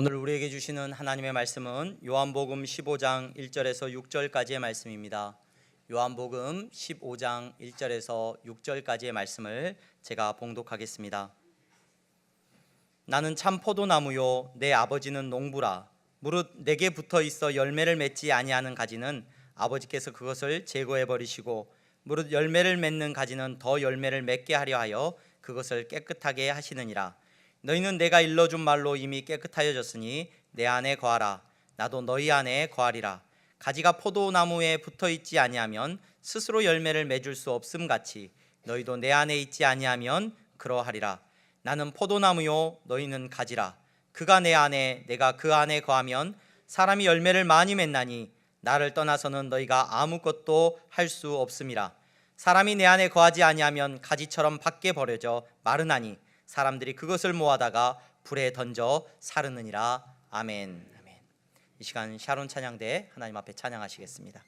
오늘 우리에게 주시는 하나님의 말씀은 요한복음 15장 1절에서 6절까지의 말씀입니다. 요한복음 15장 1절에서 6절까지의 말씀을 제가 봉독하겠습니다. 나는 참 포도나무요 내 아버지는 농부라. 무릇 내게 붙어 있어 열매를 맺지 아니하는 가지는 아버지께서 그것을 제거해 버리시고 무릇 열매를 맺는 가지는 더 열매를 맺게 하려 하여 그것을 깨끗하게 하시느니라. 너희는 내가 일러준 말로 이미 깨끗하여졌으니 내 안에 거하라. 나도 너희 안에 거하리라. 가지가 포도나무에 붙어 있지 아니하면 스스로 열매를 맺을 수 없음 같이 너희도 내 안에 있지 아니하면 그러하리라. 나는 포도나무요 너희는 가지라. 그가 내 안에 내가 그 안에 거하면 사람이 열매를 많이 맺나니 나를 떠나서는 너희가 아무것도 할 수 없음이라. 사람이 내 안에 거하지 아니하면 가지처럼 밖에 버려져 마르나니 사람들이 그것을 모아다가 불에 던져 사르느니라. 아멘. 아멘. 이 시간 샤론 찬양대 하나님 앞에 찬양하시겠습니다.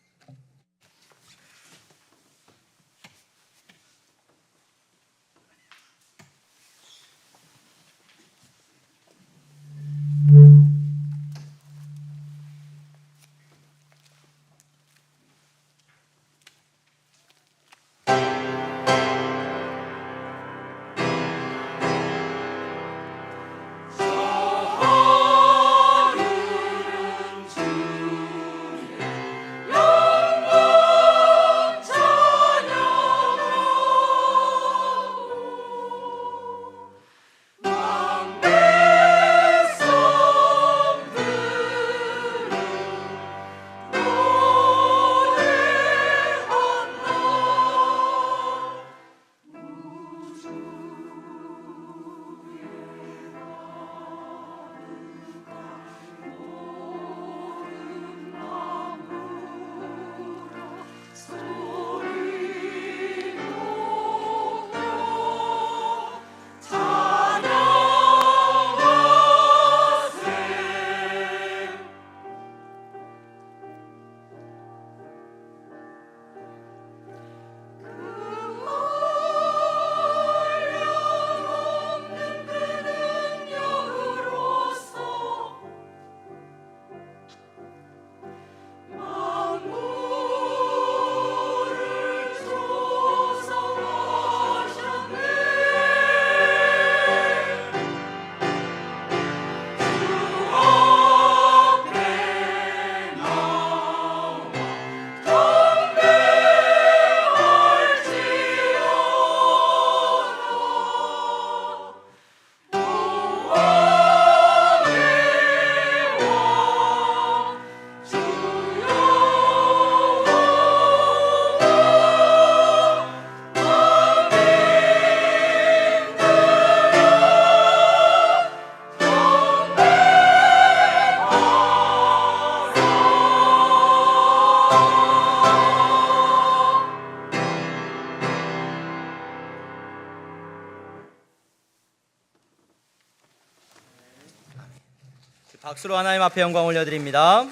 박수로 하나님 앞에 영광 올려드립니다.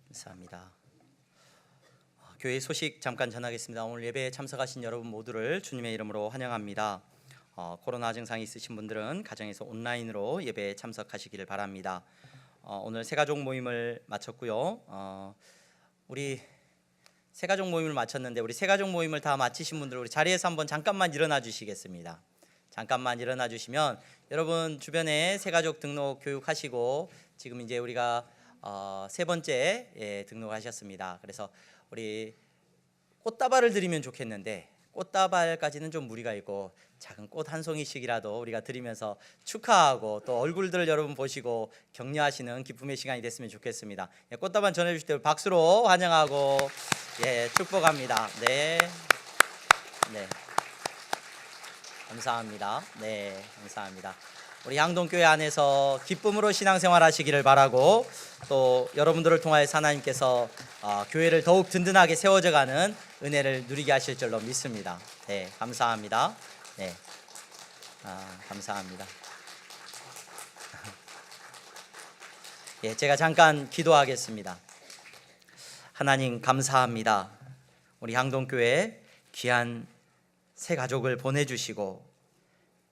감사합니다. 교회 소식 잠깐 전하겠습니다. 오늘 예배에 참석하신 여러분 모두를 주님의 이름으로 환영합니다. 코로나 증상이 있으신 분들은 가정에서 온라인으로 예배에 참석하시기를 바랍니다. 오늘 새가족 모임을 마쳤고요. 우리 새가족 모임을 마쳤는데 우리 새가족 모임을 다 마치신 분들 우리 자리에서 한번 잠깐만 일어나 주시겠습니다. 잠깐만 일어나 주시면 여러분 주변에 새가족 등록 교육하시고 지금 이제 우리가 세 번째 등록하셨습니다. 그래서 우리 꽃다발을 드리면 좋겠는데 꽃다발까지는 좀 무리가 있고 작은 꽃 한 송이씩이라도 우리가 드리면서 축하하고 또 얼굴들 여러분 보시고 격려하시는 기쁨의 시간이 됐으면 좋겠습니다. 꽃다발 전해주실 때 박수로 환영하고 축복합니다. 네. 감사합니다. 네, 감사합니다. 우리 향동교회 안에서 기쁨으로 신앙생활 하시기를 바라고 또 여러분들을 통하여서 하나님께서 교회를 더욱 든든하게 세워져가는 은혜를 누리게 하실 줄로 믿습니다. 네, 감사합니다. 네, 감사합니다. 제가 잠깐 기도하겠습니다. 하나님 감사합니다. 우리 향동교회 귀한 새 가족을 보내주시고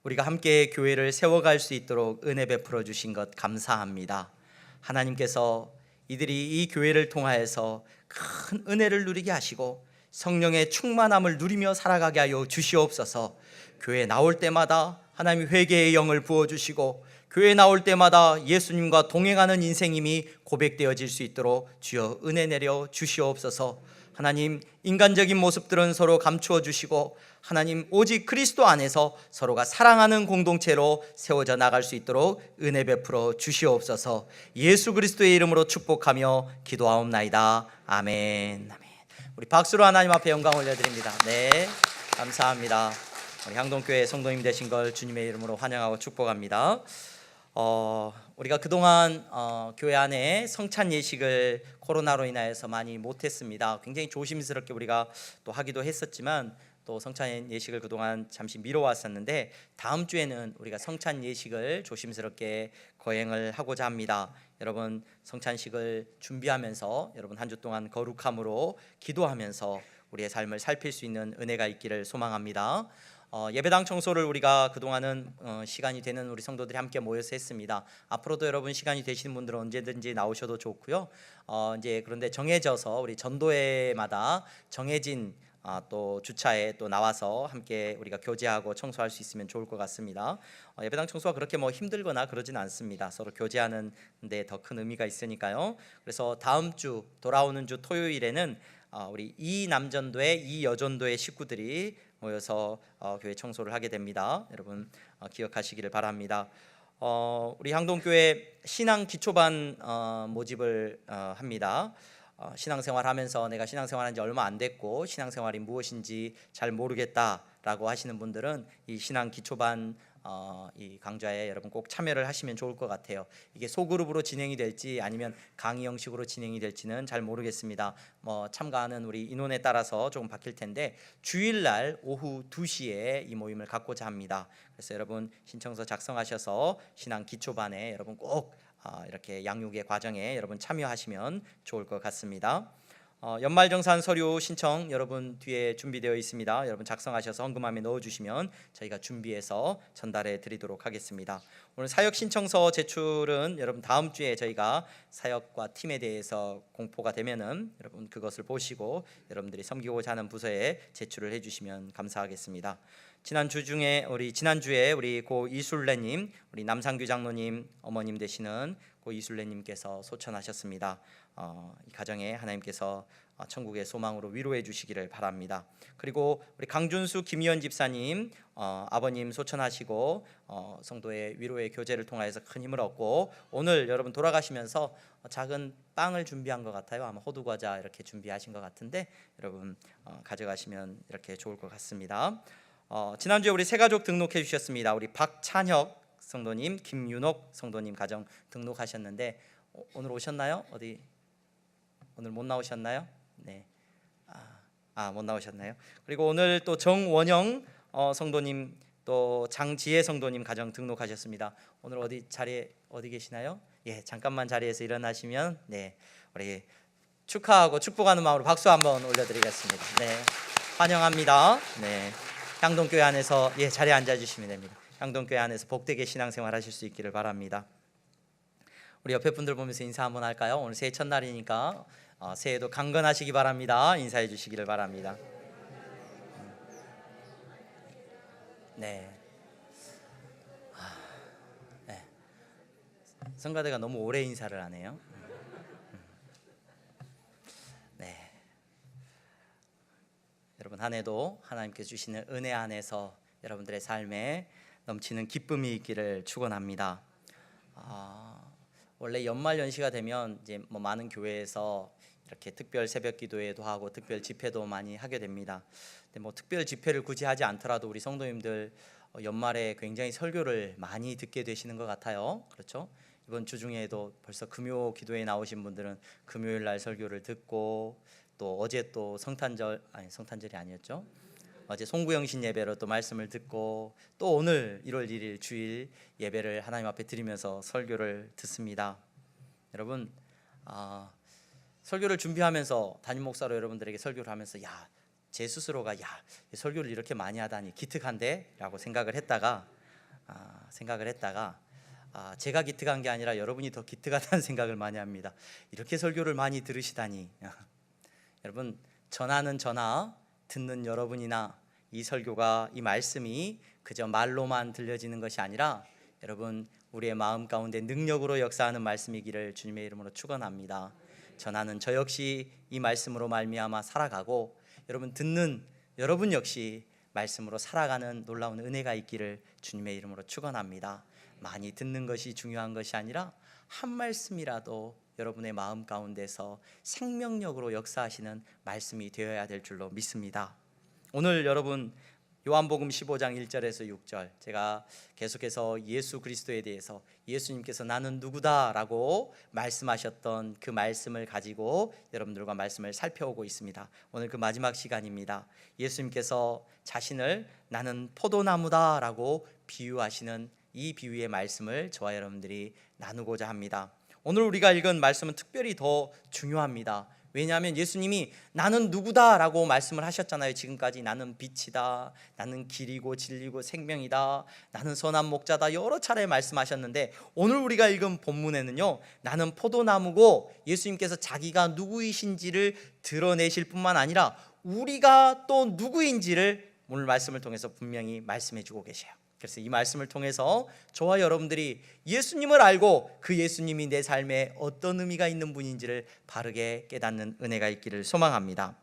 우리가 함께 교회를 세워갈 수 있도록 은혜 베풀어 주신 것 감사합니다. 하나님께서 이들이 이 교회를 통하여서 큰 은혜를 누리게 하시고 성령의 충만함을 누리며 살아가게 하여 주시옵소서. 교회 나올 때마다 하나님 회개의 영을 부어주시고 교회 나올 때마다 예수님과 동행하는 인생임이 고백되어질 수 있도록 주여 은혜 내려 주시옵소서. 하나님, 인간적인 모습들은 서로 감추어 주시고 하나님 오직 그리스도 안에서 서로가 사랑하는 공동체로 세워져 나갈 수 있도록 은혜 베풀어 주시옵소서. 예수 그리스도의 이름으로 축복하며 기도하옵나이다. 아멘. 아멘. 우리 박수로 하나님 앞에 영광 올려드립니다. 네, 감사합니다. 우리 향동교회 성도님 되신 걸 주님의 이름으로 환영하고 축복합니다. 우리가 그동안 교회 안에 성찬 예식을 코로나로 인하여서 많이 못했습니다. 굉장히 조심스럽게 우리가 또 하기도 했었지만 또 성찬 예식을 그동안 잠시 미뤄왔었는데 다음 주에는 우리가 성찬 예식을 조심스럽게 거행을 하고자 합니다. 여러분 성찬식을 준비하면서 여러분 한 주 동안 거룩함으로 기도하면서 우리의 삶을 살필 수 있는 은혜가 있기를 소망합니다. 예배당 청소를 우리가 그동안은 시간이 되는 우리 성도들이 함께 모여서 했습니다. 앞으로도 여러분 시간이 되시는 분들은 언제든지 나오셔도 좋고요. 이제 그런데 정해져서 우리 전도회마다 정해진 또 주차에 또 나와서 함께 우리가 교제하고 청소할 수 있으면 좋을 것 같습니다. 예배당 청소가 그렇게 뭐 힘들거나 그러진 않습니다. 서로 교제하는 데 더 큰 의미가 있으니까요. 그래서 다음 주 돌아오는 주 토요일에는 우리 이 남전도회 이 여전도회 식구들이 모여서 교회 청소를 하게 됩니다. 여러분 기억하시기를 바랍니다. 우리 향동교회 신앙 기초반 모집을 합니다. 신앙생활 하면서 내가 신앙생활한 지 얼마 안 됐고 신앙생활이 무엇인지 잘 모르겠다라고 하시는 분들은 이 신앙 기초반 이 강좌에 여러분 꼭 참여를 하시면 좋을 것 같아요. 이게 소그룹으로 진행이 될지 아니면 강의 형식으로 진행이 될지는 잘 모르겠습니다. 참가하는 우리 인원에 따라서 조금 바뀔 텐데 주일날 오후 2시에 이 모임을 갖고자 합니다. 그래서 여러분 신청서 작성하셔서 신앙 기초반에 여러분 꼭 이렇게 양육의 과정에 여러분 참여하시면 좋을 것 같습니다. 연말정산 서류 신청 여러분 뒤에 준비되어 있습니다. 여러분 작성하셔서 헌금함에 넣어주시면 저희가 준비해서 전달해 드리도록 하겠습니다. 오늘 사역 신청서 제출은 여러분 다음 주에 저희가 사역과 팀에 대해서 공포가 되면은 여러분 그것을 보시고 여러분들이 섬기고자 하는 부서에 제출을 해주시면 감사하겠습니다. 지난주에 우리 고 이술래님, 우리 남상규 장로님 어머님 되시는 고 이술래님께서 소천하셨습니다. 이 가정에 하나님께서 천국의 소망으로 위로해 주시기를 바랍니다. 그리고 우리 강준수 김희연 집사님 아버님 소천하시고 성도의 위로의 교제를 통하여서 큰 힘을 얻고 오늘 여러분 돌아가시면서 작은 빵을 준비한 것 같아요. 아마 호두과자 이렇게 준비하신 것 같은데 여러분 가져가시면 이렇게 좋을 것 같습니다. 지난주에 우리 새 가족 등록해 주셨습니다. 우리 박찬혁 성도님, 김윤옥 성도님 가정 등록하셨는데 오늘 오셨나요? 어디 오늘 못 나오셨나요? 네, 못 나오셨나요? 그리고 오늘 또 정원영 성도님 또 장지혜 성도님 가정 등록하셨습니다. 오늘 어디 자리에 어디 계시나요? 예, 잠깐만 자리에서 일어나시면 네, 우리 축하하고 축복하는 마음으로 박수 한번 올려드리겠습니다. 네, 환영합니다. 네, 향동교회 안에서 자리에 앉아주시면 됩니다. 향동교회 안에서 복되게 신앙생활 하실 수 있기를 바랍니다. 우리 옆에 분들 보면서 인사 한번 할까요? 오늘 새해 첫날이니까 새해도 강건하시기 바랍니다. 인사해 주시기를 바랍니다. 네. 네. 성가대가 너무 오래 인사를 하네요. 네. 여러분 한 해도 하나님께서 주시는 은혜 안에서 여러분들의 삶에 넘치는 기쁨이 있기를 축원합니다. 원래 연말 연시가 되면 이제 많은 교회에서 이렇게 특별 새벽 기도회도 하고 특별 집회도 많이 하게 됩니다. 근데 특별 집회를 굳이 하지 않더라도 우리 성도님들 연말에 굉장히 설교를 많이 듣게 되시는 것 같아요. 그렇죠? 이번 주 중에도 벌써 금요 기도에 나오신 분들은 금요일 날 설교를 듣고 또 어제 또 성탄절이 아니었죠? 어제 송구영신 예배로 또 말씀을 듣고 또 오늘 1월 1일 주일 예배를 하나님 앞에 드리면서 설교를 듣습니다. 여러분 설교를 준비하면서 담임 목사로 여러분들에게 설교를 하면서 제 스스로가 설교를 이렇게 많이 하다니 기특한데 라고 생각을 했다가 생각을 했다가 제가 기특한 게 아니라 여러분이 더 기특하다는 생각을 많이 합니다. 이렇게 설교를 많이 들으시다니. 여러분, 전하는 저나 듣는 여러분이나 이 설교가, 이 말씀이 그저 말로만 들려지는 것이 아니라 여러분, 우리의 마음 가운데 능력으로 역사하는 말씀이기를 주님의 이름으로 축원합니다. 전하는 저 역시 이 말씀으로 말미암아 살아가고, 여러분 듣는 여러분 역시 말씀으로 살아가는 놀라운 은혜가 있기를 주님의 이름으로 축원합니다. 많이 듣는 것이 중요한 것이 아니라 한 말씀이라도 여러분의 마음 가운데서 생명력으로 역사하시는 말씀이 되어야 될 줄로 믿습니다. 오늘 여러분 요한복음 15장 1절에서 6절, 제가 계속해서 예수 그리스도에 대해서 예수님께서 나는 누구다라고 말씀하셨던 그 말씀을 가지고 여러분들과 말씀을 살펴오고 있습니다. 오늘 그 마지막 시간입니다. 예수님께서 자신을 나는 포도나무다라고 비유하시는 이 비유의 말씀을 저와 여러분들이 나누고자 합니다. 오늘 우리가 읽은 말씀은 특별히 더 중요합니다. 왜냐하면 예수님이 나는 누구다라고 말씀을 하셨잖아요. 지금까지 나는 빛이다, 나는 길이고 진리고 생명이다, 나는 선한 목자다, 여러 차례 말씀하셨는데, 오늘 우리가 읽은 본문에는요, 나는 포도나무고 예수님께서 자기가 누구이신지를 드러내실 뿐만 아니라 우리가 또 누구인지를 오늘 말씀을 통해서 분명히 말씀해 주고 계셔요. 그래서 이 말씀을 통해서 저와 여러분들이 예수님을 알고 그 예수님이 내 삶에 어떤 의미가 있는 분인지를 바르게 깨닫는 은혜가 있기를 소망합니다.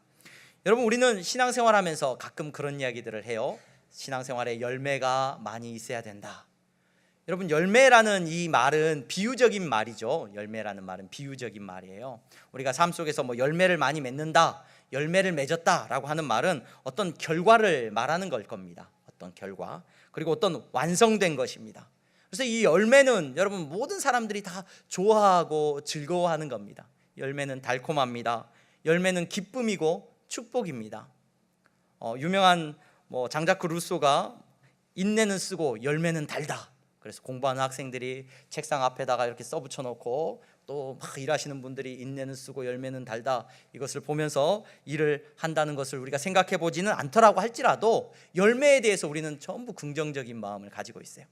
여러분, 우리는 신앙생활하면서 가끔 그런 이야기들을 해요. 신앙생활에 열매가 많이 있어야 된다. 여러분, 열매라는 이 말은 비유적인 말이죠. 열매라는 말은 비유적인 말이에요. 우리가 삶 속에서 열매를 많이 맺는다, 열매를 맺었다라고 하는 말은 어떤 결과를 말하는 걸 겁니다. 어떤 결과, 그리고 어떤 완성된 것입니다. 그래서 이 열매는 여러분 모든 사람들이 다 좋아하고 즐거워하는 겁니다. 열매는 달콤합니다. 열매는 기쁨이고 축복입니다. 유명한 장자크 루소가 인내는 쓰고 열매는 달다. 그래서 공부하는 학생들이 책상 앞에다가 이렇게 써붙여 놓고 또 막 일하시는 분들이 인내는 쓰고 열매는 달다, 이것을 보면서 일을 한다는 것을 우리가 생각해 보지는 않더라고 할지라도 열매에 대해서 우리는 전부 긍정적인 마음을 가지고 있어요.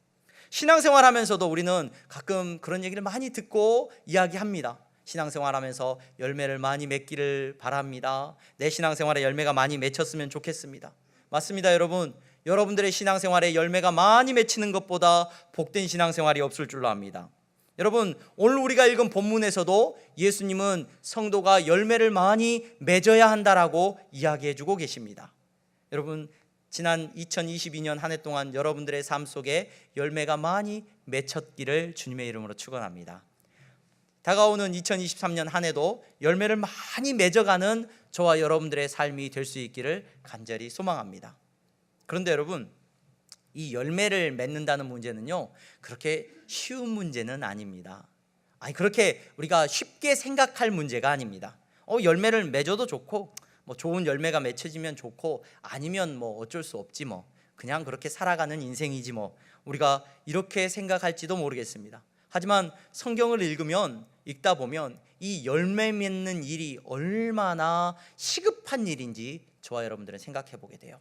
신앙생활하면서도 우리는 가끔 그런 얘기를 많이 듣고 이야기합니다. 신앙생활하면서 열매를 많이 맺기를 바랍니다. 내 신앙생활에 열매가 많이 맺혔으면 좋겠습니다. 맞습니다, 여러분. 여러분들의 신앙생활에 열매가 많이 맺히는 것보다 복된 신앙생활이 없을 줄로 압니다. 여러분, 오늘 우리가 읽은 본문에서도 예수님은 성도가 열매를 많이 맺어야 한다라고 이야기해주고 계십니다. 여러분, 지난 2022년 한 해 동안 여러분들의 삶 속에 열매가 많이 맺혔기를 주님의 이름으로 축원합니다. 다가오는 2023년 한 해도 열매를 많이 맺어가는 저와 여러분들의 삶이 될 수 있기를 간절히 소망합니다. 그런데 여러분, 이 열매를 맺는다는 문제는요, 그렇게 쉬운 문제는 아닙니다. 그렇게 우리가 쉽게 생각할 문제가 아닙니다. 열매를 맺어도 좋고, 좋은 열매가 맺혀지면 좋고, 아니면 어쩔 수 없지, 그냥 그렇게 살아가는 인생이지, 우리가 이렇게 생각할지도 모르겠습니다. 하지만 성경을 읽다 보면 이 열매 맺는 일이 얼마나 시급한 일인지 저와 여러분들은 생각해 보게 돼요.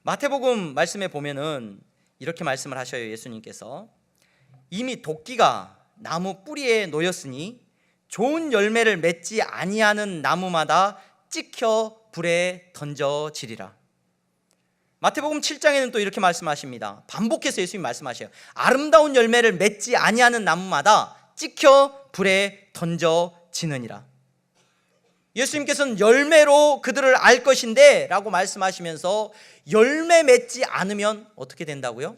마태복음 말씀에 보면은 이렇게 말씀을 하셔요. 예수님께서 이미 도끼가 나무 뿌리에 놓였으니 좋은 열매를 맺지 아니하는 나무마다 찍혀 불에 던져지리라. 마태복음 7장에는 또 이렇게 말씀하십니다. 반복해서 예수님이 말씀하셔요. 아름다운 열매를 맺지 아니하는 나무마다 찍혀 불에 던져지느니라. 예수님께서는 열매로 그들을 알 것인데 라고 말씀하시면서 열매 맺지 않으면 어떻게 된다고요?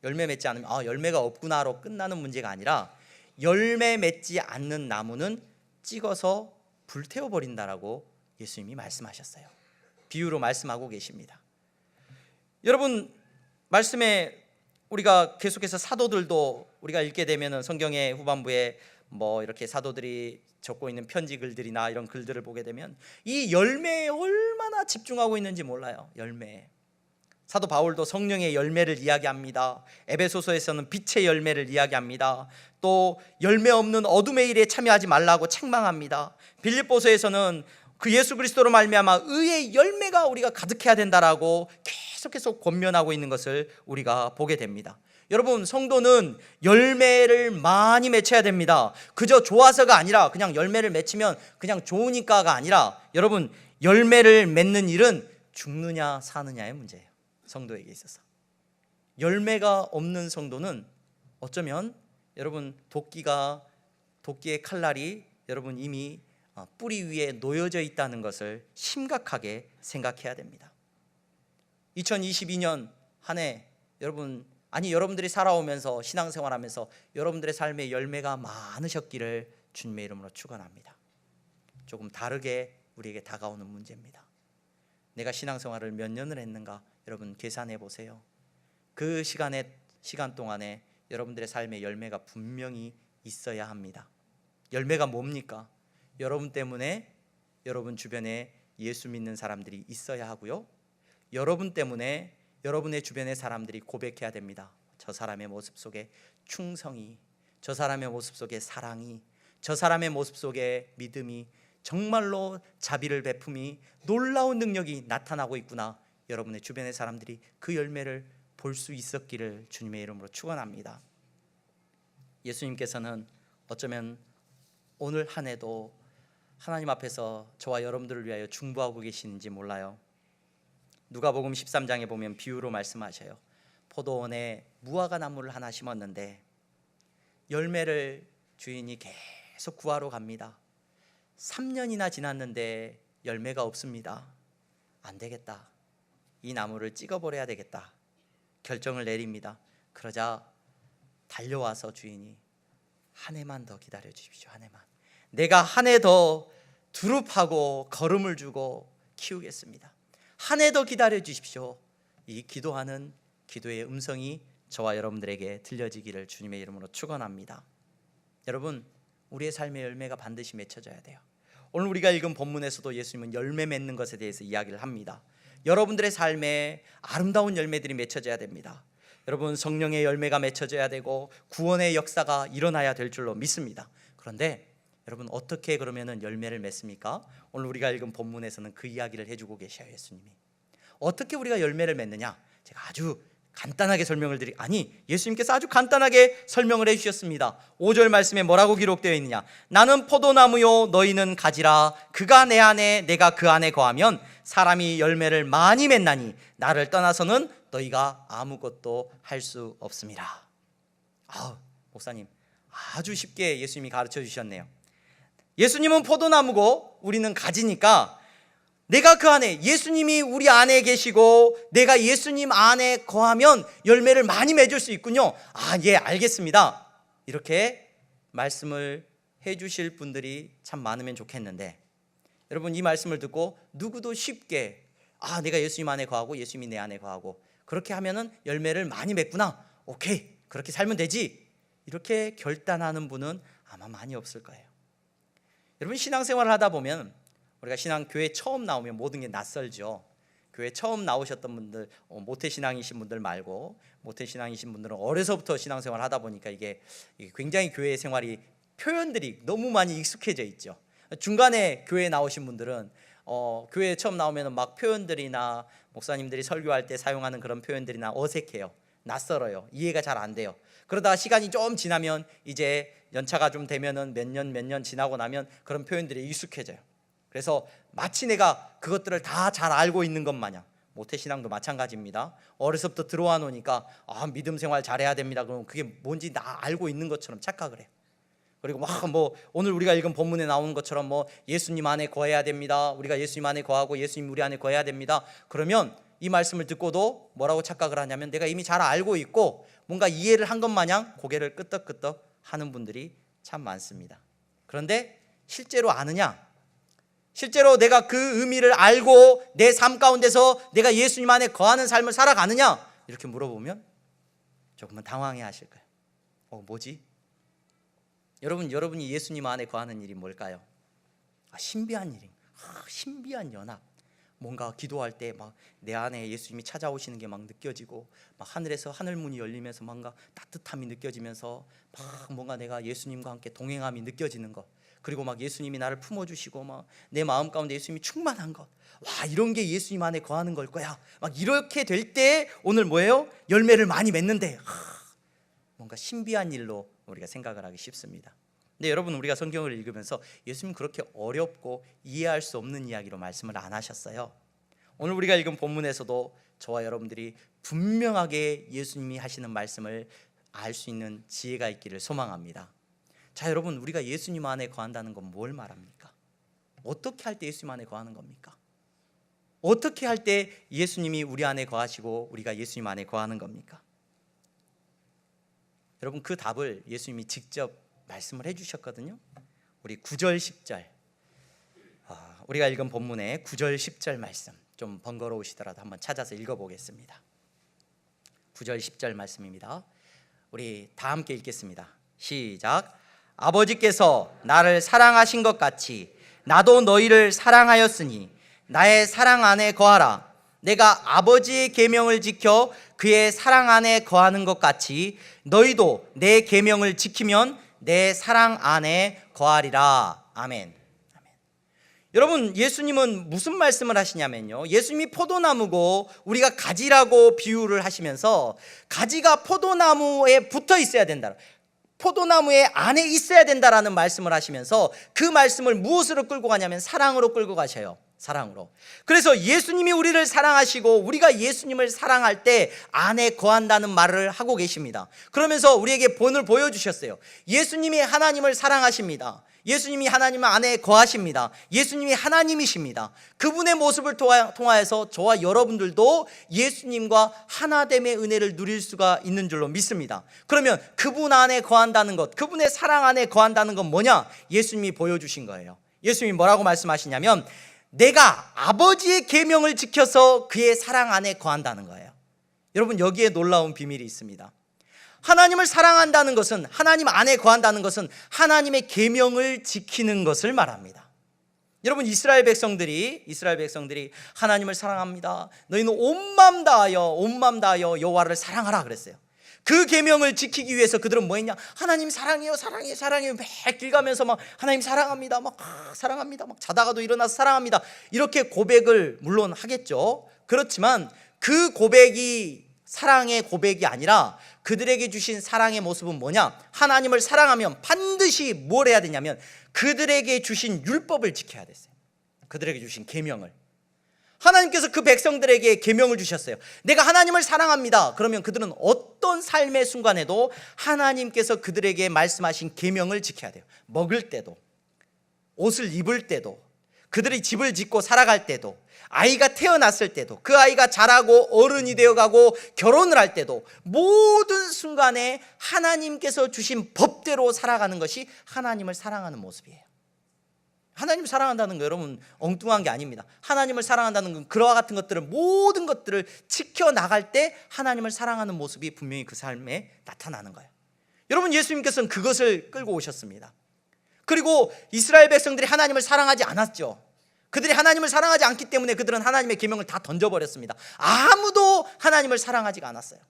열매 맺지 않으면 열매가 없구나로 끝나는 문제가 아니라 열매 맺지 않는 나무는 찍어서 불태워버린다라고 예수님이 말씀하셨어요. 비유로 말씀하고 계십니다. 여러분, 말씀에 우리가 계속해서 사도들도 우리가 읽게 되면은 성경의 후반부에 이렇게 사도들이 적고 있는 편지 글들이나 이런 글들을 보게 되면 이 열매에 얼마나 집중하고 있는지 몰라요. 열매에. 사도 바울도 성령의 열매를 이야기합니다. 에베소서에서는 빛의 열매를 이야기합니다. 또 열매 없는 어둠의 일에 참여하지 말라고 책망합니다. 빌립보서에서는 그 예수 그리스도로 말미암아 의의 열매가 우리가 가득해야 된다라고 계속해서 권면하고 있는 것을 우리가 보게 됩니다. 여러분, 성도는 열매를 많이 맺혀야 됩니다. 그저 좋아서가 아니라, 그냥 열매를 맺히면 그냥 좋으니까가 아니라, 여러분, 열매를 맺는 일은 죽느냐 사느냐의 문제예요. 성도에게 있어서 열매가 없는 성도는 어쩌면 여러분 도끼의 칼날이 여러분 이미 뿌리 위에 놓여져 있다는 것을 심각하게 생각해야 됩니다. 2022년 한 해 여러분들이 살아오면서 신앙생활하면서 여러분들의 삶에 열매가 많으셨기를 주님의 이름으로 축원합니다. 조금 다르게 우리에게 다가오는 문제입니다. 내가 신앙생활을 몇 년을 했는가 여러분 계산해 보세요. 그 시간 동안에 여러분들의 삶에 열매가 분명히 있어야 합니다. 열매가 뭡니까? 여러분 때문에 여러분 주변에 예수 믿는 사람들이 있어야 하고요, 여러분 때문에 여러분의 주변의 사람들이 고백해야 됩니다. 저 사람의 모습 속에 충성이, 저 사람의 모습 속에 사랑이, 저 사람의 모습 속에 믿음이, 정말로 자비를 베품이, 놀라운 능력이 나타나고 있구나. 여러분의 주변의 사람들이 그 열매를 볼 수 있었기를 주님의 이름으로 축원합니다. 예수님께서는 어쩌면 오늘 한 해도 하나님 앞에서 저와 여러분들을 위하여 중보하고 계시는지 몰라요. 누가복음 13장에 보면 비유로 말씀하셔요. 포도원에 무화과 나무를 하나 심었는데 열매를 주인이 계속 구하러 갑니다. 3년이나 지났는데 열매가 없습니다. 안 되겠다, 이 나무를 찍어버려야 되겠다 결정을 내립니다. 그러자 달려와서 주인이 한 해만 더 기다려 주십시오. 한 해만, 내가 한 해 더 두릅하고 거름을 주고 키우겠습니다. 한 해 더 기다려 주십시오. 이 기도하는 기도의 음성이 저와 여러분들에게 들려지기를 주님의 이름으로 축원합니다. 여러분, 우리의 삶의 열매가 반드시 맺혀져야 돼요. 오늘 우리가 읽은 본문에서도 예수님은 열매 맺는 것에 대해서 이야기를 합니다. 여러분들의 삶에 아름다운 열매들이 맺혀져야 됩니다. 여러분, 성령의 열매가 맺혀져야 되고 구원의 역사가 일어나야 될 줄로 믿습니다. 그런데 여러분, 어떻게 그러면은 열매를 맺습니까? 오늘 우리가 읽은 본문에서는 그 이야기를 해주고 계셔요. 예수님이 어떻게 우리가 열매를 맺느냐, 제가 아주 간단하게 예수님께서 아주 간단하게 설명을 해주셨습니다. 5절 말씀에 뭐라고 기록되어 있느냐? 나는 포도나무요 너희는 가지라. 그가 내 안에 내가 그 안에 거하면 사람이 열매를 많이 맺나니 나를 떠나서는 너희가 아무것도 할 수 없습니다. 목사님, 아주 쉽게 예수님이 가르쳐 주셨네요. 예수님은 포도나무고 우리는 가지니까 내가 그 안에, 예수님이 우리 안에 계시고 내가 예수님 안에 거하면 열매를 많이 맺을 수 있군요. 예, 알겠습니다. 이렇게 말씀을 해주실 분들이 참 많으면 좋겠는데, 여러분, 이 말씀을 듣고 누구도 쉽게 내가 예수님 안에 거하고 예수님이 내 안에 거하고 그렇게 하면은 열매를 많이 맺구나, 오케이, 그렇게 살면 되지, 이렇게 결단하는 분은 아마 많이 없을 거예요. 여러분, 신앙생활을 하다 보면 우리가 교회 처음 나오면 모든 게 낯설죠. 교회 처음 나오셨던 분들, 모태신앙이신 분들 말고, 모태신앙이신 분들은 어려서부터 신앙생활을 하다 보니까 이게 굉장히 교회 생활이 표현들이 너무 많이 익숙해져 있죠. 중간에 교회 나오신 분들은 교회 처음 나오면 막 표현들이나 목사님들이 설교할 때 사용하는 그런 표현들이나 어색해요. 낯설어요. 이해가 잘 안 돼요. 그러다 시간이 좀 지나면, 이제 연차가 좀 되면은 몇 년 지나고 나면 그런 표현들이 익숙해져요. 그래서 마치 내가 그것들을 다 잘 알고 있는 것 마냥, 모태신앙도 마찬가지입니다. 어려서부터 들어와 놓으니까 믿음 생활 잘해야 됩니다. 그럼 그게 뭔지 다 알고 있는 것처럼 착각을 해요. 그리고 오늘 우리가 읽은 본문에 나오는 것처럼 예수님 안에 거해야 됩니다. 우리가 예수님 안에 거하고 예수님 우리 안에 거해야 됩니다. 그러면 이 말씀을 듣고도 뭐라고 착각을 하냐면, 내가 이미 잘 알고 있고 뭔가 이해를 한 것 마냥 고개를 끄덕끄덕 하는 분들이 참 많습니다. 그런데 실제로 아느냐? 실제로 내가 그 의미를 알고 내 삶 가운데서 내가 예수님 안에 거하는 삶을 살아가느냐? 이렇게 물어보면 조금은 당황해 하실 거예요. 뭐지? 여러분이 예수님 안에 거하는 일이 뭘까요? 신비한 일이, 신비한 연합. 뭔가 기도할 때 막 내 안에 예수님이 찾아오시는 게 막 느껴지고, 막 하늘에서 하늘문이 열리면서 뭔가 따뜻함이 느껴지면서 막 뭔가 내가 예수님과 함께 동행함이 느껴지는 것. 그리고 막 예수님이 나를 품어주시고 막 내 마음 가운데 예수님이 충만한 것, 와, 이런 게 예수님 안에 거하는 걸 거야. 막 이렇게 될 때 오늘 뭐예요? 열매를 많이 맺는데 뭔가 신비한 일로 우리가 생각을 하기 쉽습니다. 근데 여러분, 우리가 성경을 읽으면서 예수님 그렇게 어렵고 이해할 수 없는 이야기로 말씀을 안 하셨어요. 오늘 우리가 읽은 본문에서도 저와 여러분들이 분명하게 예수님이 하시는 말씀을 알 수 있는 지혜가 있기를 소망합니다. 자, 여러분, 우리가 예수님 안에 거한다는 건 뭘 말합니까? 어떻게 할 때 예수님 안에 거하는 겁니까? 어떻게 할 때 예수님이 우리 안에 거하시고 우리가 예수님 안에 거하는 겁니까? 여러분, 그 답을 예수님이 직접 말씀을 해주셨거든요. 우리 9절 10절, 우리가 읽은 본문의 9절 10절 말씀, 좀 번거로우시더라도 한번 찾아서 읽어보겠습니다. 9절 10절 말씀입니다. 우리 다 함께 읽겠습니다. 시작. 아버지께서 나를 사랑하신 것 같이 나도 너희를 사랑하였으니 나의 사랑 안에 거하라. 내가 아버지의 계명을 지켜 그의 사랑 안에 거하는 것 같이 너희도 내 계명을 지키면 내 사랑 안에 거하리라. 아멘. 아멘. 여러분, 예수님은 무슨 말씀을 하시냐면요, 예수님이 포도나무고 우리가 가지라고 비유를 하시면서 가지가 포도나무에 붙어 있어야 된다, 포도나무의 안에 있어야 된다라는 말씀을 하시면서 그 말씀을 무엇으로 끌고 가냐면 사랑으로 끌고 가셔요. 사랑으로. 그래서 예수님이 우리를 사랑하시고 우리가 예수님을 사랑할 때 안에 거한다는 말을 하고 계십니다. 그러면서 우리에게 본을 보여주셨어요. 예수님이 하나님을 사랑하십니다. 예수님이 하나님 안에 거하십니다. 예수님이 하나님이십니다. 그분의 모습을 통하여서 저와 여러분들도 예수님과 하나됨의 은혜를 누릴 수가 있는 줄로 믿습니다. 그러면 그분 안에 거한다는 것, 그분의 사랑 안에 거한다는 건 뭐냐? 예수님이 보여주신 거예요. 예수님이 뭐라고 말씀하시냐면 내가 아버지의 계명을 지켜서 그의 사랑 안에 거한다는 거예요. 여러분, 여기에 놀라운 비밀이 있습니다. 하나님을 사랑한다는 것은, 하나님 안에 거한다는 것은 하나님의 계명을 지키는 것을 말합니다. 여러분, 이스라엘 백성들이 하나님을 사랑합니다. 너희는 온 마음 다하여 여호와를 사랑하라 그랬어요. 그 계명을 지키기 위해서 그들은 뭐 했냐? 하나님 사랑해요, 사랑해요, 사랑해요. 매 길 가면서 막 하나님 사랑합니다, 막 사랑합니다, 막 자다가도 일어나서 사랑합니다, 이렇게 고백을 물론 하겠죠. 그렇지만 그 고백이 사랑의 고백이 아니라 그들에게 주신 사랑의 모습은 뭐냐? 하나님을 사랑하면 반드시 뭘 해야 되냐면 그들에게 주신 율법을 지켜야 됐어요. 그들에게 주신 계명을. 하나님께서 그 백성들에게 계명을 주셨어요. 내가 하나님을 사랑합니다. 그러면 그들은 어떤 삶의 순간에도 하나님께서 그들에게 말씀하신 계명을 지켜야 돼요. 먹을 때도, 옷을 입을 때도, 그들이 집을 짓고 살아갈 때도, 아이가 태어났을 때도, 그 아이가 자라고 어른이 되어가고 결혼을 할 때도, 모든 순간에 하나님께서 주신 법대로 살아가는 것이 하나님을 사랑하는 모습이에요. 하나님을 사랑한다는 거 여러분 엉뚱한 게 아닙니다. 하나님을 사랑한다는 건 그와 같은 것들을, 모든 것들을 지켜나갈 때 하나님을 사랑하는 모습이 분명히 그 삶에 나타나는 거예요. 여러분, 예수님께서는 그것을 끌고 오셨습니다. 그리고 이스라엘 백성들이 하나님을 사랑하지 않았죠. 그들이 하나님을 사랑하지 않기 때문에 그들은 하나님의 계명을 다 던져버렸습니다. 아무도 하나님을 사랑하지가 않았어요.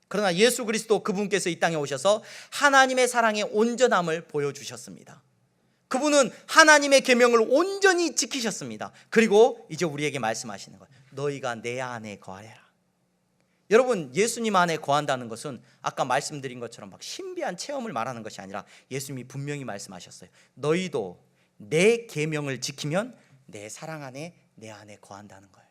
그러나 예수 그리스도 그분께서 이 땅에 오셔서 하나님의 사랑의 온전함을 보여주셨습니다. 그분은 하나님의 계명을 온전히 지키셨습니다. 그리고 이제 우리에게 말씀하시는 거예요. 너희가 내 안에 거하여라. 여러분, 예수님 안에 거한다는 것은 아까 말씀드린 것처럼 막 신비한 체험을 말하는 것이 아니라 예수님이 분명히 말씀하셨어요. 너희도 내 계명을 지키면 내 사랑 안에, 내 안에 거한다는 거예요.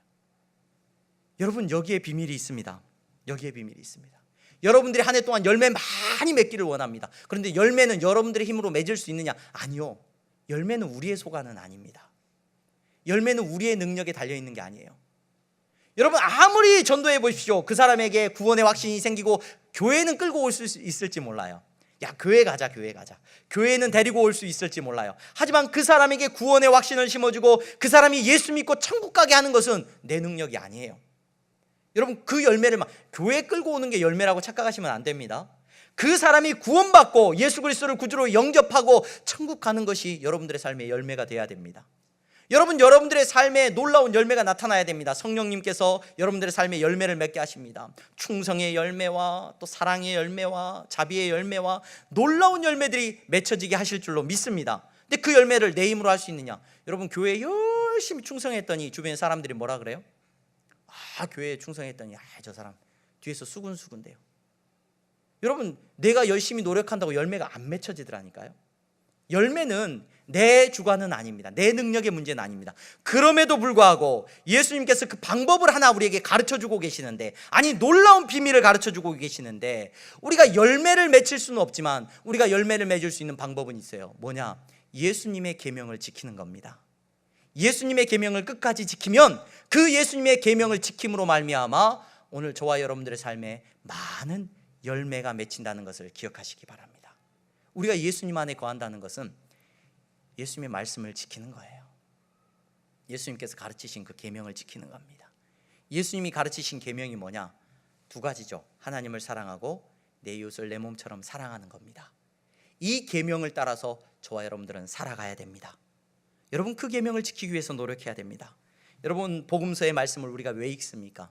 여러분, 여기에 비밀이 있습니다. 여기에 비밀이 있습니다. 여러분들이 한 해 동안 열매 많이 맺기를 원합니다. 그런데 열매는 여러분들의 힘으로 맺을 수 있느냐? 아니요. 열매는 우리의 소관은 아닙니다. 열매는 우리의 능력에 달려있는 게 아니에요. 여러분, 아무리 전도해 보십시오. 그 사람에게 구원의 확신이 생기고 교회는 끌고 올 수 있을지 몰라요. 야, 교회 가자, 교회 가자. 교회는 데리고 올 수 있을지 몰라요. 하지만 그 사람에게 구원의 확신을 심어주고 그 사람이 예수 믿고 천국 가게 하는 것은 내 능력이 아니에요. 여러분, 그 열매를 막 교회 끌고 오는 게 열매라고 착각하시면 안 됩니다. 그 사람이 구원받고 예수 그리스도를 구주로 영접하고 천국 가는 것이 여러분들의 삶의 열매가 돼야 됩니다. 여러분, 여러분들의 삶에 놀라운 열매가 나타나야 됩니다. 성령님께서 여러분들의 삶에 열매를 맺게 하십니다. 충성의 열매와 또 사랑의 열매와 자비의 열매와 놀라운 열매들이 맺혀지게 하실 줄로 믿습니다. 근데 그 열매를 내 힘으로 할 수 있느냐? 여러분, 교회에 열심히 충성했더니 주변 사람들이 뭐라 그래요? 교회에 충성했더니 저 사람 뒤에서 수군수군대요. 여러분, 내가 열심히 노력한다고 열매가 안 맺혀지더라니까요. 열매는 내 주관은 아닙니다. 내 능력의 문제는 아닙니다. 그럼에도 불구하고 예수님께서 그 방법을 하나 우리에게 가르쳐주고 계시는데, 아니 놀라운 비밀을 가르쳐주고 계시는데, 우리가 열매를 맺힐 수는 없지만 우리가 열매를 맺을 수 있는 방법은 있어요. 뭐냐? 예수님의 계명을 지키는 겁니다. 예수님의 계명을 끝까지 지키면 그 예수님의 계명을 지킴으로 말미암아 오늘 저와 여러분들의 삶에 많은 열매가 맺힌다는 것을 기억하시기 바랍니다. 우리가 예수님 안에 거한다는 것은 예수님의 말씀을 지키는 거예요. 예수님께서 가르치신 그 계명을 지키는 겁니다. 예수님이 가르치신 계명이 뭐냐? 두 가지죠. 하나님을 사랑하고 내 이웃을 내 몸처럼 사랑하는 겁니다. 이 계명을 따라서 저와 여러분들은 살아가야 됩니다. 여러분, 그 계명을 지키기 위해서 노력해야 됩니다. 여러분, 복음서의 말씀을 우리가 왜 읽습니까?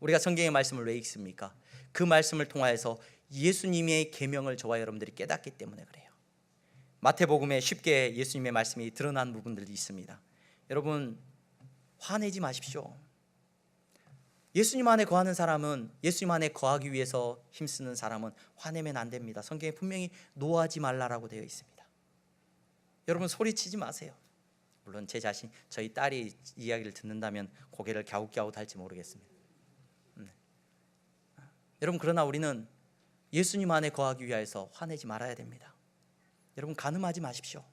우리가 성경의 말씀을 왜 읽습니까? 그 말씀을 통하여서 예수님의 계명을 저와 여러분들이 깨닫기 때문에 그래요. 마태복음에 쉽게 예수님의 말씀이 드러난 부분들이 있습니다. 여러분, 화내지 마십시오. 예수님 안에 거하는 사람은, 예수님 안에 거하기 위해서 힘쓰는 사람은 화내면 안 됩니다. 성경에 분명히 노하지 말라라고 되어 있습니다. 여러분, 소리치지 마세요. 물론 제 자신, 저희 딸이 이야기를 듣는다면 고개를 갸웃갸웃할지 모르겠습니다. 여러분, 그러나 우리는 예수님 안에 거하기 위해서 화내지 말아야 됩니다. 여러분, 간음하지 마십시오.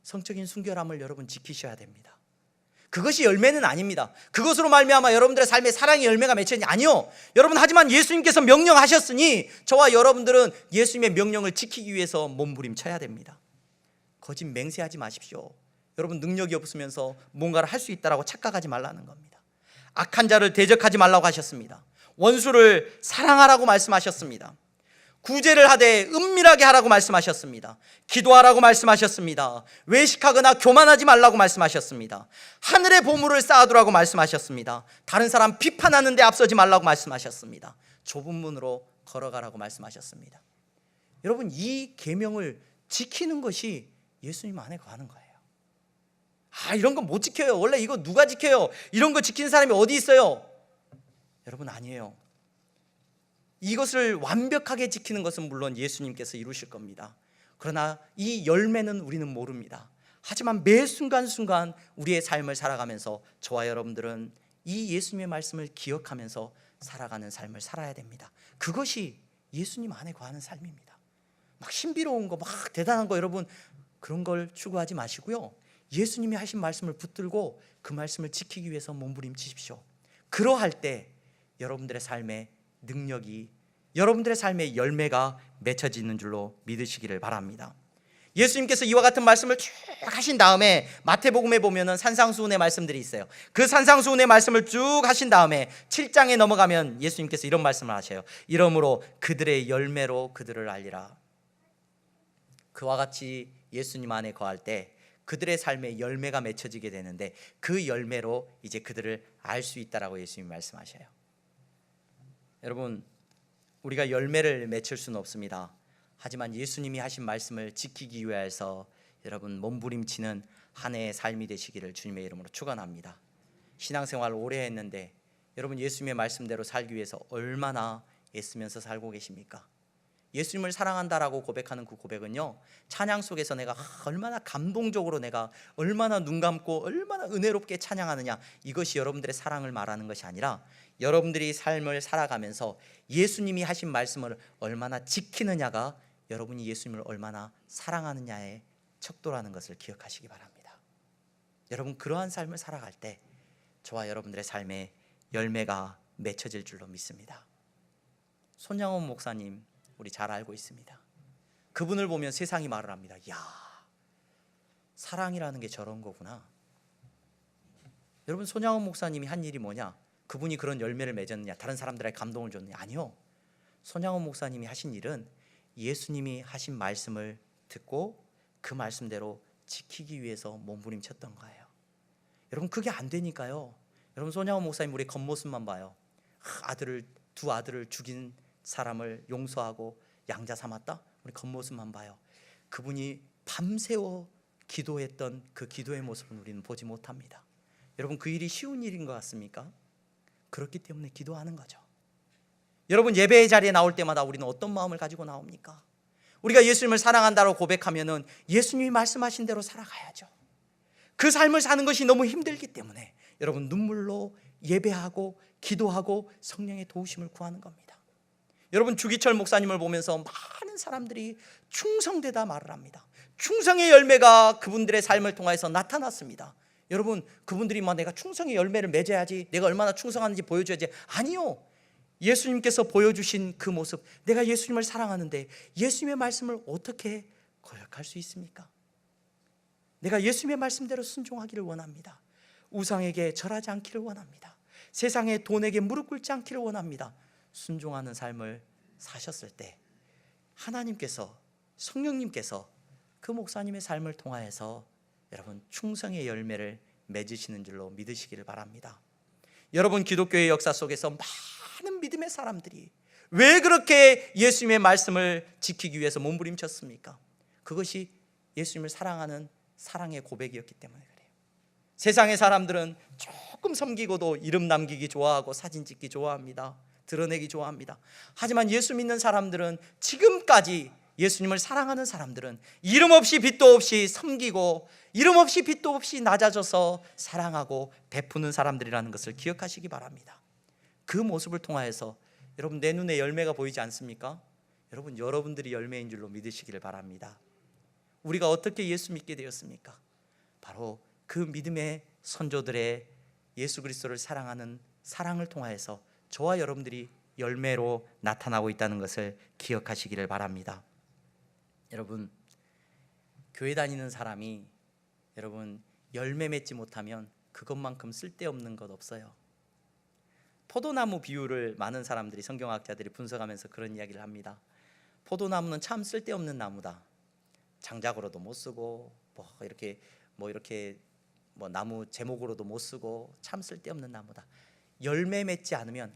성적인 순결함을 여러분 지키셔야 됩니다. 그것이 열매는 아닙니다. 그것으로 말미암아 여러분들의 삶에 사랑의 열매가 맺히니 아니요. 여러분, 하지만 예수님께서 명령하셨으니 저와 여러분들은 예수님의 명령을 지키기 위해서 몸부림쳐야 됩니다. 거짓 맹세하지 마십시오. 여러분, 능력이 없으면서 뭔가를 할 수 있다라고 착각하지 말라는 겁니다. 악한 자를 대적하지 말라고 하셨습니다. 원수를 사랑하라고 말씀하셨습니다. 구제를 하되 은밀하게 하라고 말씀하셨습니다. 기도하라고 말씀하셨습니다. 외식하거나 교만하지 말라고 말씀하셨습니다. 하늘의 보물을 쌓아두라고 말씀하셨습니다. 다른 사람 비판하는 데 앞서지 말라고 말씀하셨습니다. 좁은 문으로 걸어가라고 말씀하셨습니다. 여러분, 이 계명을 지키는 것이 예수님 안에 거하는 거예요. 이런 거 못 지켜요. 원래 이거 누가 지켜요? 이런 거 지키는 사람이 어디 있어요? 여러분, 아니에요. 이것을 완벽하게 지키는 것은 물론 예수님께서 이루실 겁니다. 그러나 이 열매는 우리는 모릅니다. 하지만 매 순간순간 우리의 삶을 살아가면서 저와 여러분들은 이 예수님의 말씀을 기억하면서 살아가는 삶을 살아야 됩니다. 그것이 예수님 안에 거하는 삶입니다. 막 신비로운 거, 막 대단한 거, 여러분 그런 걸 추구하지 마시고요. 예수님이 하신 말씀을 붙들고 그 말씀을 지키기 위해서 몸부림치십시오. 그러할 때 여러분들의 삶에 능력이, 여러분들의 삶의 열매가 맺혀지는 줄로 믿으시기를 바랍니다. 예수님께서 이와 같은 말씀을 쭉 하신 다음에 마태복음에 보면은 산상수훈의 말씀들이 있어요. 그 산상수훈의 말씀을 쭉 하신 다음에 7장에 넘어가면 예수님께서 이런 말씀을 하셔요. 이러므로 그들의 열매로 그들을 알리라. 그와 같이 예수님 안에 거할 때 그들의 삶에 열매가 맺혀지게 되는데 그 열매로 이제 그들을 알 수 있다라고 예수님이 말씀하셔요. 여러분, 우리가 열매를 맺힐 수는 없습니다. 하지만 예수님이 하신 말씀을 지키기 위해서 여러분 몸부림치는 한 해의 삶이 되시기를 주님의 이름으로 축원합니다. 신앙생활을 오래 했는데 여러분, 예수님의 말씀대로 살기 위해서 얼마나 애쓰면서 살고 계십니까? 예수님을 사랑한다라고 고백하는 그 고백은요, 찬양 속에서 내가 얼마나 감동적으로, 내가 얼마나 눈 감고 얼마나 은혜롭게 찬양하느냐, 이것이 여러분들의 사랑을 말하는 것이 아니라 여러분들이 삶을 살아가면서 예수님이 하신 말씀을 얼마나 지키느냐가 여러분이 예수님을 얼마나 사랑하느냐의 척도라는 것을 기억하시기 바랍니다. 여러분, 그러한 삶을 살아갈 때 저와 여러분들의 삶에 열매가 맺혀질 줄로 믿습니다. 손양원 목사님 우리 잘 알고 있습니다. 그분을 보면 세상이 말을 합니다. 야, 사랑이라는 게 저런 거구나. 여러분, 손양원 목사님이 한 일이 뭐냐? 그분이 그런 열매를 맺었느냐, 다른 사람들에게 감동을 줬느냐? 아니요. 손양원 목사님이 하신 일은 예수님이 하신 말씀을 듣고 그 말씀대로 지키기 위해서 몸부림쳤던 거예요. 여러분, 그게 안 되니까요. 여러분, 손양원 목사님 우리 겉모습만 봐요. 두 아들을 죽인 사람을 용서하고 양자 삼았다? 우리 겉모습만 봐요. 그분이 밤새워 기도했던 그 기도의 모습은 우리는 보지 못합니다. 여러분, 그 일이 쉬운 일인 것 같습니까? 그렇기 때문에 기도하는 거죠. 여러분, 예배의 자리에 나올 때마다 우리는 어떤 마음을 가지고 나옵니까? 우리가 예수님을 사랑한다고 고백하면은 예수님이 말씀하신 대로 살아가야죠. 그 삶을 사는 것이 너무 힘들기 때문에 여러분, 눈물로 예배하고 기도하고 성령의 도우심을 구하는 겁니다. 여러분, 주기철 목사님을 보면서 많은 사람들이 충성되다 말을 합니다. 충성의 열매가 그분들의 삶을 통해서 나타났습니다. 여러분, 그분들이 내가 충성의 열매를 맺어야지, 내가 얼마나 충성하는지 보여줘야지. 아니요, 예수님께서 보여주신 그 모습, 내가 예수님을 사랑하는데 예수님의 말씀을 어떻게 거역할 수 있습니까? 내가 예수님의 말씀대로 순종하기를 원합니다. 우상에게 절하지 않기를 원합니다. 세상의 돈에게 무릎 꿇지 않기를 원합니다. 순종하는 삶을 사셨을 때 하나님께서, 성령님께서 그 목사님의 삶을 통하여서 여러분, 충성의 열매를 맺으시는 줄로 믿으시기를 바랍니다. 여러분, 기독교의 역사 속에서 많은 믿음의 사람들이 왜 그렇게 예수님의 말씀을 지키기 위해서 몸부림쳤습니까? 그것이 예수님을 사랑하는 사랑의 고백이었기 때문에 그래요. 세상의 사람들은 조금 섬기고도 이름 남기기 좋아하고 사진 찍기 좋아합니다. 드러내기 좋아합니다. 하지만 예수 믿는 사람들은, 지금까지 예수님을 사랑하는 사람들은 이름 없이 빚도 없이 섬기고 이름 없이 빚도 없이 낮아져서 사랑하고 베푸는 사람들이라는 것을 기억하시기 바랍니다. 그 모습을 통하여서 여러분, 내 눈에 열매가 보이지 않습니까? 여러분, 여러분들이 열매인 줄로 믿으시기를 바랍니다. 우리가 어떻게 예수 믿게 되었습니까? 바로 그 믿음의 선조들의 예수 그리스도를 사랑하는 사랑을 통하여서 저와 여러분들이 열매로 나타나고 있다는 것을 기억하시기를 바랍니다. 여러분, 교회 다니는 사람이 여러분 열매 맺지 못하면 그것만큼 쓸데없는 것 없어요. 포도나무 비유를 많은 사람들이, 성경학자들이 분석하면서 그런 이야기를 합니다. 포도나무는 참 쓸데없는 나무다. 장작으로도 못 쓰고 이렇게 나무 제목으로도 못 쓰고 참 쓸데없는 나무다. 열매 맺지 않으면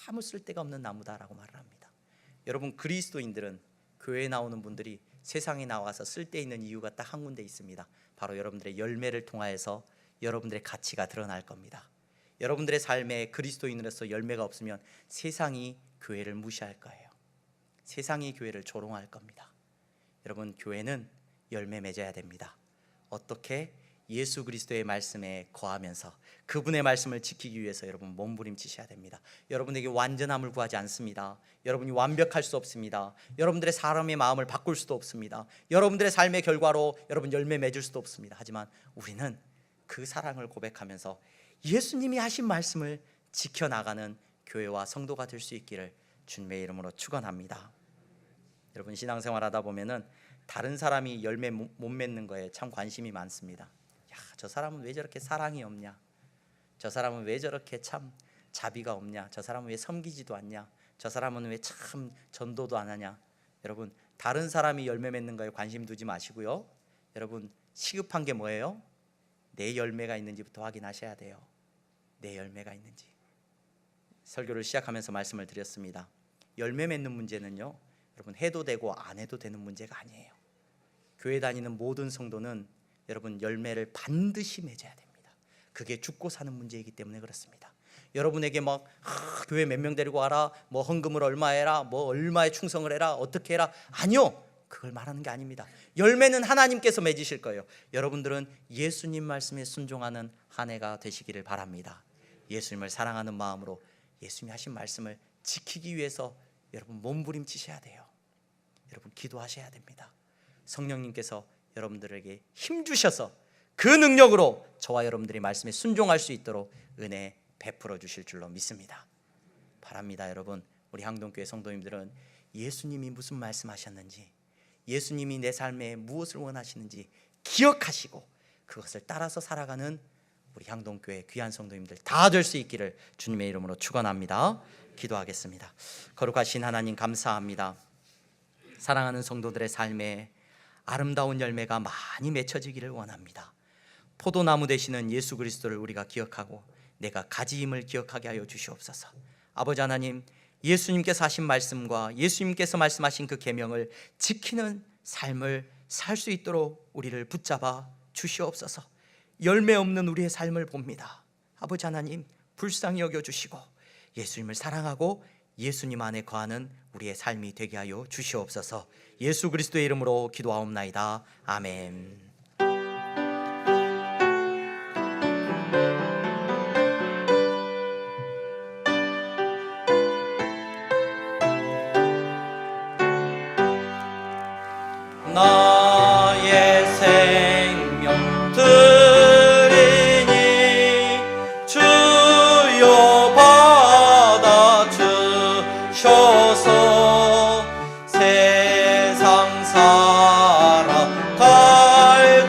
아무 쓸데가 없는 나무다라고 말을 합니다. 여러분, 그리스도인들은, 교회에 나오는 분들이 세상에 나와서 쓸데있는 이유가 딱 한 군데 있습니다. 바로 여러분들의 열매를 통하여서 여러분들의 가치가 드러날 겁니다. 여러분들의 삶에 그리스도인으로서 열매가 없으면 세상이 교회를 무시할 거예요. 세상이 교회를 조롱할 겁니다. 여러분, 교회는 열매 맺어야 됩니다. 어떻게? 예수 그리스도의 말씀에 거하면서 그분의 말씀을 지키기 위해서 여러분 몸부림치셔야 됩니다. 여러분에게 완전함을 구하지 않습니다. 여러분이 완벽할 수 없습니다. 여러분들의 사람의 마음을 바꿀 수도 없습니다. 여러분들의 삶의 결과로 여러분 열매 맺을 수도 없습니다. 하지만 우리는 그 사랑을 고백하면서 예수님이 하신 말씀을 지켜나가는 교회와 성도가 될 수 있기를 주님의 이름으로 축원합니다. 여러분, 신앙생활 하다 보면은 다른 사람이 열매 못 맺는 거에 참 관심이 많습니다. 야, 저 사람은 왜 저렇게 사랑이 없냐? 저 사람은 왜 저렇게 참 자비가 없냐? 저 사람은 왜 섬기지도 않냐? 저 사람은 왜 참 전도도 안 하냐? 여러분, 다른 사람이 열매 맺는 거에 관심 두지 마시고요. 여러분, 시급한 게 뭐예요? 내 열매가 있는지부터 확인하셔야 돼요. 내 열매가 있는지. 설교를 시작하면서 말씀을 드렸습니다. 열매 맺는 문제는요, 여러분, 해도 되고 안 해도 되는 문제가 아니에요. 교회 다니는 모든 성도는 여러분 열매를 반드시 맺어야 됩니다. 그게 죽고 사는 문제이기 때문에 그렇습니다. 여러분에게 교회 몇 명 데리고 와라, 헌금을 얼마 해라, 얼마에 충성을 해라, 어떻게 해라, 아니요, 그걸 말하는 게 아닙니다. 열매는 하나님께서 맺으실 거예요. 여러분들은 예수님 말씀에 순종하는 한 해가 되시기를 바랍니다. 예수님을 사랑하는 마음으로 예수님이 하신 말씀을 지키기 위해서 여러분 몸부림치셔야 돼요. 여러분, 기도하셔야 됩니다. 성령님께서 여러분들에게 힘 주셔서 그 능력으로 저와 여러분들이 말씀에 순종할 수 있도록 은혜 베풀어 주실 줄로 믿습니다. 바랍니다. 여러분, 우리 항동교회 성도님들은 예수님이 무슨 말씀하셨는지, 예수님이 내 삶에 무엇을 원하시는지 기억하시고 그것을 따라서 살아가는 우리 항동교회 귀한 성도님들 다 될 수 있기를 주님의 이름으로 축원합니다. 기도하겠습니다. 거룩하신 하나님, 감사합니다. 사랑하는 성도들의 삶에 아름다운 열매가 많이 맺혀지기를 원합니다. 포도나무 되시는 예수 그리스도를 우리가 기억하고 내가 가지임을 기억하게 하여 주시옵소서. 아버지 하나님, 예수님께서 하신 말씀과 예수님께서 말씀하신 그 계명을 지키는 삶을 살 수 있도록 우리를 붙잡아 주시옵소서. 열매 없는 우리의 삶을 봅니다. 아버지 하나님, 불쌍히 여겨주시고 예수님을 사랑하고 예수님 안에 거하는 우리의 삶이 되게 하여 주시옵소서. 예수 그리스도의 이름으로 기도하옵나이다. 아멘. 나의 생명 드리니 주여 받아주셔서 세상 살아갈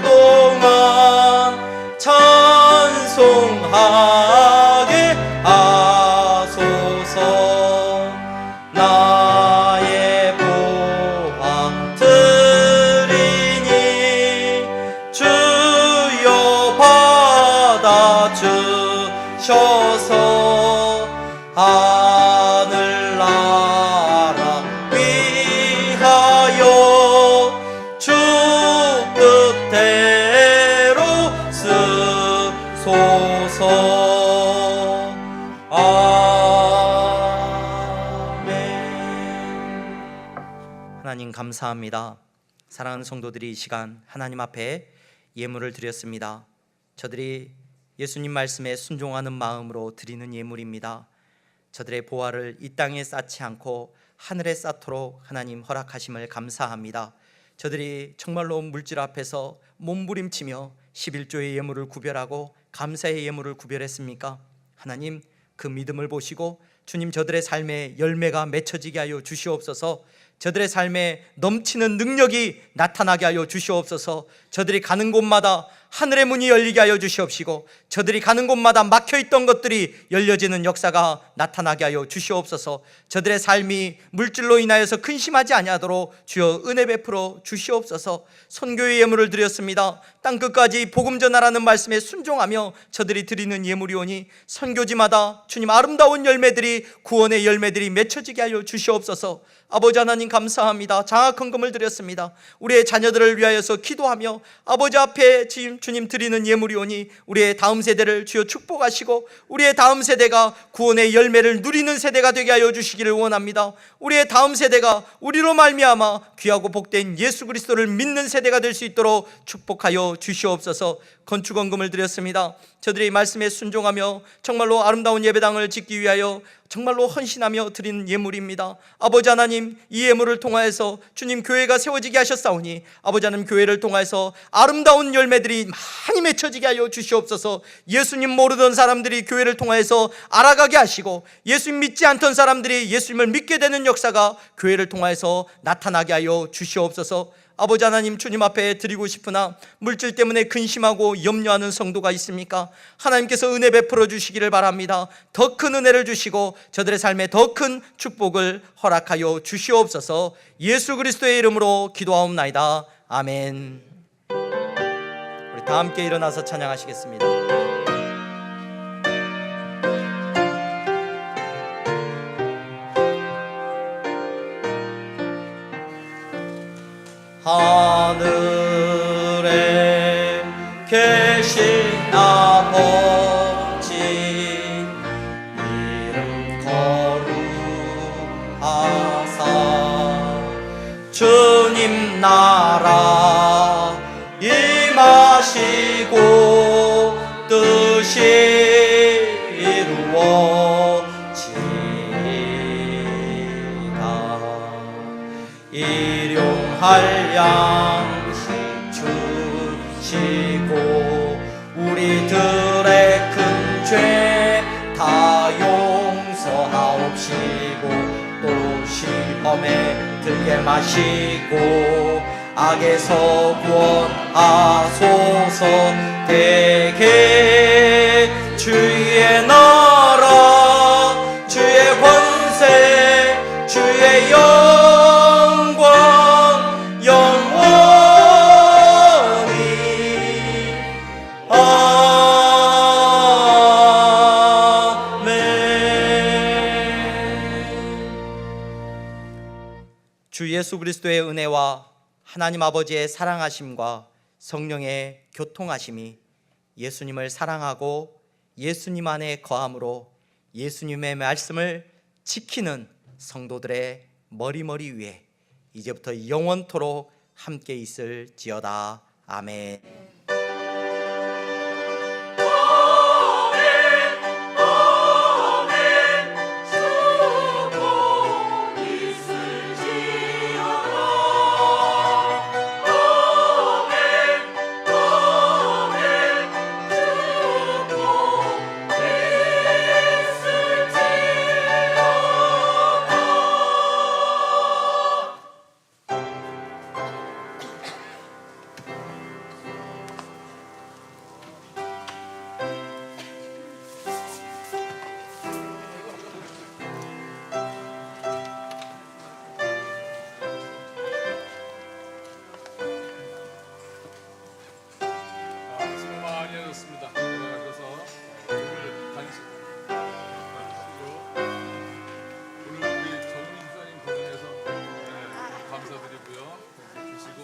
동안 찬송하게 하소서. 나의 보화 주여 받아주셔서 하늘나라 위하여 주 뜻대로 쓰소서. 아멘. 하나님 감사합니다. 사랑하는 성도들이 이 시간 하나님 앞에 예물을 드렸습니다. 저들이 예수님 말씀에 순종하는 마음으로 드리는 예물입니다. 저들의 보화를 이 땅에 쌓지 않고 하늘에 쌓도록 하나님 허락하심을 감사합니다. 저들이 정말로 물질 앞에서 몸부림치며 11조의 예물을 구별하고 감사의 예물을 구별했습니까? 하나님, 그 믿음을 보시고 주님, 저들의 삶에 열매가 맺혀지게 하여 주시옵소서. 저들의 삶에 넘치는 능력이 나타나게 하여 주시옵소서. 저들이 가는 곳마다 하늘의 문이 열리게 하여 주시옵시고 저들이 가는 곳마다 막혀있던 것들이 열려지는 역사가 나타나게 하여 주시옵소서. 저들의 삶이 물질로 인하여서 근심하지 아니하도록 주여 은혜 베풀어 주시옵소서. 선교의 예물을 드렸습니다. 땅끝까지 복음 전하라는 말씀에 순종하며 저들이 드리는 예물이오니 선교지마다 주님 아름다운 열매들이, 구원의 열매들이 맺혀지게 하여 주시옵소서. 아버지 하나님 감사합니다. 장학 헌금을 드렸습니다. 우리의 자녀들을 위하여서 기도하며 아버지 앞에 주님 드리는 예물이오니 우리의 다음 세대를 주여 축복하시고 우리의 다음 세대가 구원의 열매를 누리는 세대가 되게 하여 주시기를 원합니다. 우리의 다음 세대가 우리로 말미암아 귀하고 복된 예수 그리스도를 믿는 세대가 될 수 있도록 축복하여 주시옵소서. 건축 헌금을 드렸습니다. 저들이 말씀에 순종하며 정말로 아름다운 예배당을 짓기 위하여 정말로 헌신하며 드리는 예물입니다. 아버지 하나님, 이 예물을 통하여서 주님 교회가 세워지게 하셨사오니 아버지 하나님, 교회를 통하여서 아름다운 열매들이 많이 맺혀지게 하여 주시옵소서. 예수님 모르던 사람들이 교회를 통하여서 알아가게 하시고 예수님 믿지 않던 사람들이 예수님을 믿게 되는 역사가 교회를 통하여서 나타나게 하여 주시옵소서. 아버지 하나님, 주님 앞에 드리고 싶으나 물질 때문에 근심하고 염려하는 성도가 있습니까? 하나님께서 은혜 베풀어 주시기를 바랍니다. 더 큰 은혜를 주시고 저들의 삶에 더 큰 축복을 허락하여 주시옵소서. 예수 그리스도의 이름으로 기도하옵나이다. 아멘. 우리 다 함께 일어나서 찬양하시겠습니다. 하늘에 계신 아버지, 이름 거룩하사 주님 나라 임하시고 뜻이 이루어지다. 일용할 양식 주시고 우리들의 큰 죄 다 용서하옵시고 또 시험에 들게 마시고 악에서 구원하소서. 대개 주의 나라 주의 권세 주의 영광 영원히 아멘. 주 예수 그리스도의 은혜와 하나님 아버지의 사랑하심과 성령의 교통하심이 예수님을 사랑하고 예수님 안에 거함으로 예수님의 말씀을 지키는 성도들의 머리머리 위에 이제부터 영원토록 함께 있을지어다. 아멘. 수고 많이 하셨습니다. 그래서 오늘 간식 마시고 오늘 우리 정민 목사님 고생해서 감사드리고요. 주시고